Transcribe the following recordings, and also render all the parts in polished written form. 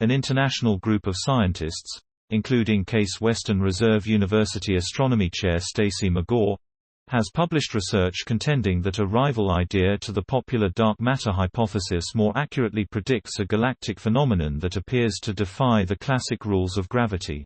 An international group of scientists, including Case Western Reserve University astronomy chair Stacy McGaugh, has published research contending that a rival idea to the popular dark matter hypothesis more accurately predicts a galactic phenomenon that appears to defy the classic rules of gravity.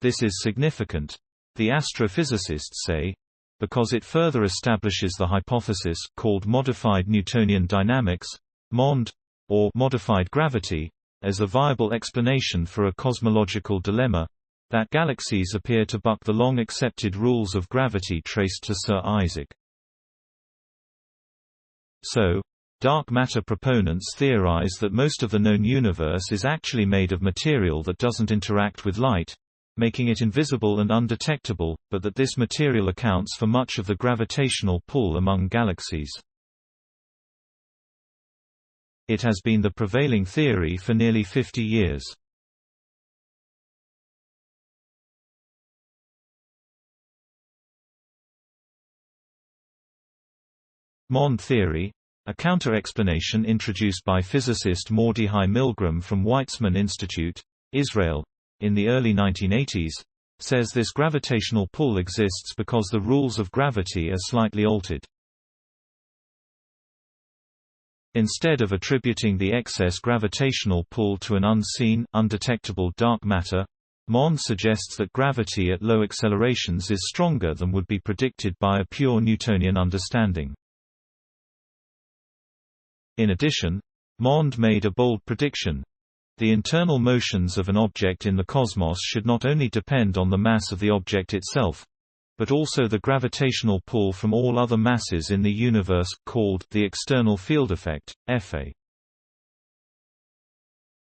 This is significant, the astrophysicists say, because it further establishes the hypothesis called modified Newtonian dynamics, MOND, or modified gravity, as a viable explanation for a cosmological dilemma, that galaxies appear to buck the long-accepted rules of gravity traced to Sir Isaac. So, dark matter proponents theorize that most of the known universe is actually made of material that doesn't interact with light, making it invisible and undetectable, but that this material accounts for much of the gravitational pull among galaxies. It has been the prevailing theory for nearly 50 years. MOND theory, a counter-explanation introduced by physicist Mordechai Milgram from Weizmann Institute, Israel, in the early 1980s, says this gravitational pull exists because the rules of gravity are slightly altered. Instead of attributing the excess gravitational pull to an unseen, undetectable dark matter, MOND suggests that gravity at low accelerations is stronger than would be predicted by a pure Newtonian understanding. In addition, MOND made a bold prediction. The internal motions of an object in the cosmos should not only depend on the mass of the object itself, but also the gravitational pull from all other masses in the universe, called the external field effect, FA.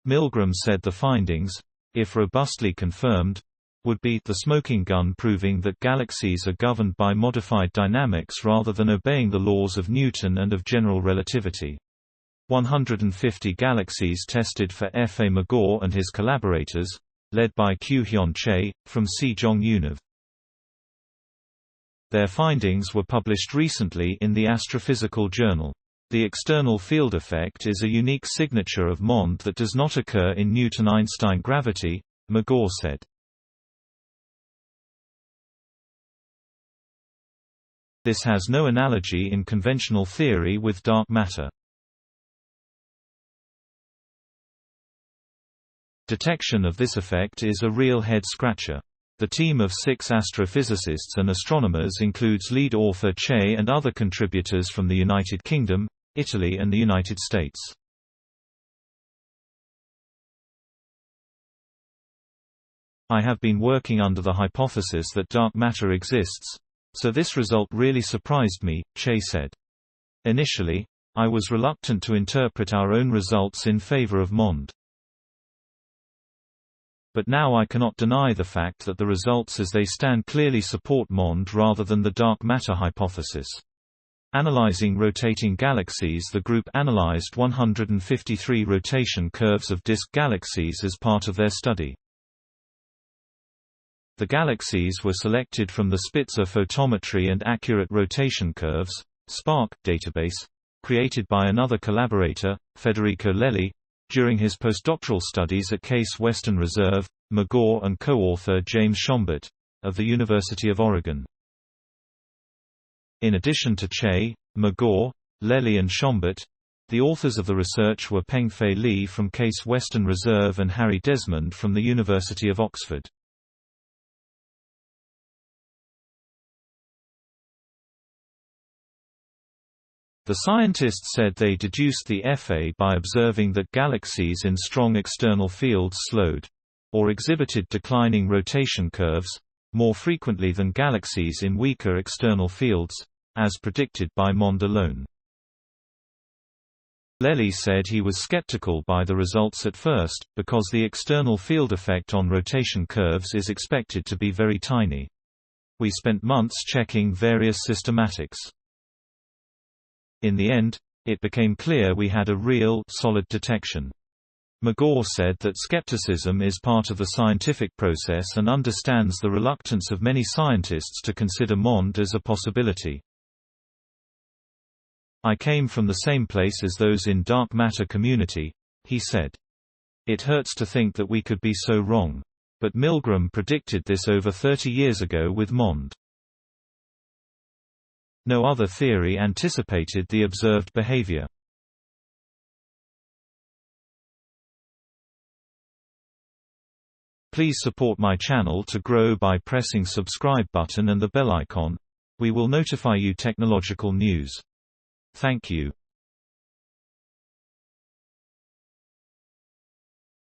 Milgram said the findings, if robustly confirmed, would be the smoking gun proving that galaxies are governed by modified dynamics rather than obeying the laws of Newton and of general relativity. 150 galaxies tested for F. A. McGaugh and his collaborators, led by Kyu-hyun Che, from Sejong Univ. Their findings were published recently in the Astrophysical Journal. The external field effect is a unique signature of MOND that does not occur in Newton-Einstein gravity, McGaugh said. This has no analogy in conventional theory with dark matter. Detection of this effect is a real head-scratcher. The team of 6 astrophysicists and astronomers includes lead author Che and other contributors from the United Kingdom, Italy and the United States. I have been working under the hypothesis that dark matter exists, so this result really surprised me, Che said. Initially, I was reluctant to interpret our own results in favor of MOND. But now I cannot deny the fact that the results as they stand clearly support MOND rather than the dark matter hypothesis. Analyzing rotating galaxies, the group analyzed 153 rotation curves of disk galaxies as part of their study. The galaxies were selected from the Spitzer Photometry and Accurate Rotation Curves (SPARC) database, created by another collaborator, Federico Lelli, during his postdoctoral studies at Case Western Reserve, McGaugh and co-author James Schombert, of the University of Oregon. In addition to Che, McGaugh, Lelli and Schombert, the authors of the research were Pengfei Li from Case Western Reserve and Harry Desmond from the University of Oxford. The scientists said they deduced the FA by observing that galaxies in strong external fields slowed, or exhibited declining rotation curves, more frequently than galaxies in weaker external fields, as predicted by MOND alone. Lelli said he was skeptical by the results at first, because the external field effect on rotation curves is expected to be very tiny. We spent months checking various systematics. In the end, it became clear we had a real, solid detection. McGaugh said that skepticism is part of the scientific process and understands the reluctance of many scientists to consider MOND as a possibility. I came from the same place as those in dark matter community, he said. It hurts to think that we could be so wrong. But Milgram predicted this over 30 years ago with MOND. No other theory anticipated the observed behavior. Please support my channel to grow by pressing subscribe button and the bell icon. We will notify you technological news. Thank you.